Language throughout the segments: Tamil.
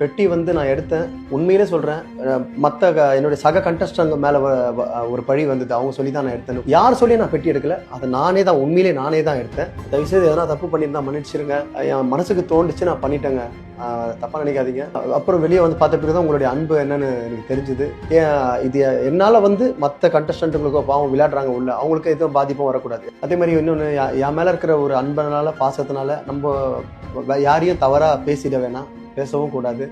பெட்டி வந்து நான் எடுத்தேன். உண்மையிலே சொல்றேன். என்னுடைய சக கண்டஸ்டன்ட் மேல ஒரு பழி வந்தது. அவங்க சொல்லி தான் நான் எடுத்தேன். யார் சொல்லி நான் பெட்டி எடுக்கல. அதை உண்மையிலே நானே தான் எடுத்தேன். தயவுசெய்து எதனா தப்பு பண்ணியிருந்தா மன்னிச்சிருங்க. என் மனசுக்கு தோண்டுச்சு, நான் பண்ணிட்டேங்க. தப்பா நினைக்காதீங்க. அப்புறம் வெளியே வந்து பார்த்த பிறகு தான் உங்களுடைய அன்பு என்னன்னு எனக்கு தெரிஞ்சுது. இது என்னால வந்து மற்ற கண்டஸ்டன்ட்டுங்களுக்கோ பாவம் விளையாடுறாங்க உள்ள, அவங்களுக்கு எதுவும் பாதிப்பும் வரக்கூடாது. அதே மாதிரி இன்னொன்று, என் மேல இருக்கிற ஒரு அன்பனால, பாசத்தினால நம்ம யாரையும் தவறா பேசிட வேணாம், பேசவும் கூடாது.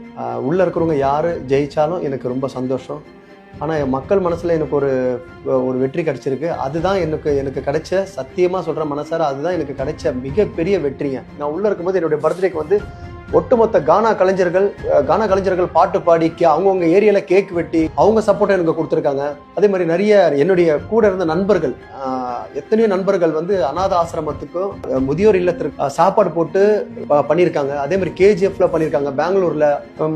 உள்ள இருக்கிறவங்க யாரு ஜெயிச்சாலும் எனக்கு ரொம்ப சந்தோஷம். ஆனால் என் மக்கள் மனசுல எனக்கு ஒரு வெற்றி கிடைச்சிருக்கு. அதுதான் எனக்கு கிடைச்ச, சத்தியமா சொல்ற மனசார, அதுதான் எனக்கு கிடைச்ச மிகப்பெரிய வெற்றிங்க. நான் உள்ள இருக்கும்போது என்னுடைய பர்த்டேக்கு வந்து ஒட்டுமொத்த கானா கலைஞர்கள் பாட்டு பாடிக்க அவங்கவுங்க ஏரியால கேக் வெட்டி அவங்க சப்போர்ட் எனக்கு கொடுத்துருக்காங்க. அதே மாதிரி நிறைய என்னுடைய கூட இருந்த நண்பர்கள், எத்தனையோ நண்பர்கள் வந்து அநாத ஆசிரமத்துக்கும் முதியோர் இல்லத்திற்கு சாப்பாடு போட்டு பண்ணியிருக்காங்க. அதே மாதிரி கேஜிஎஃப்ல பண்ணியிருக்காங்க, பெங்களூர்ல,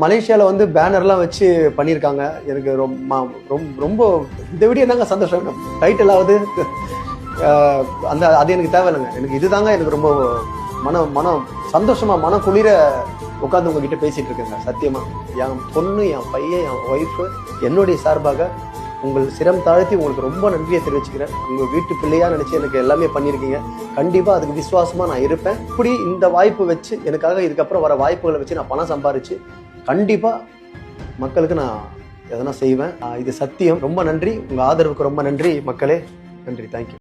மலேசியால வந்து பேனர்லாம் வச்சு பண்ணியிருக்காங்க. எனக்கு ரொம்ப இதை விட என்னங்க சந்தோஷம். டைட்டில் ஆகுது அது எனக்கு தேவையில்லைங்க. எனக்கு இதுதாங்க எனக்கு ரொம்ப மனம் சந்தோஷமா, மனம் குளிர உட்காந்து உங்ககிட்ட பேசிட்டு இருக்கேங்க. சத்தியமா என் பொண்ணு, என் பையன், என் ஒய்ஃபு, என்னுடைய சார்பாக உங்கள் சிரம் தாழ்த்தி உங்களுக்கு ரொம்ப நன்றியை தெரிவிச்சுக்கிறேன். உங்க வீட்டு பிள்ளையா நினைச்சு எனக்கு எல்லாமே பண்ணியிருக்கீங்க. கண்டிப்பா அதுக்கு விசுவாசமா நான் இருப்பேன். இப்படி இந்த வாய்ப்பு வச்சு, எனக்காக இதுக்கப்புறம் வர வாய்ப்புகளை வச்சு நான் பணம் சம்பாரிச்சு கண்டிப்பா மக்களுக்கு நான் எதனா செய்வேன். இது சத்தியம். ரொம்ப நன்றி. உங்க ஆதரவுக்கு ரொம்ப நன்றி மக்களே. நன்றி. தேங்க்யூ.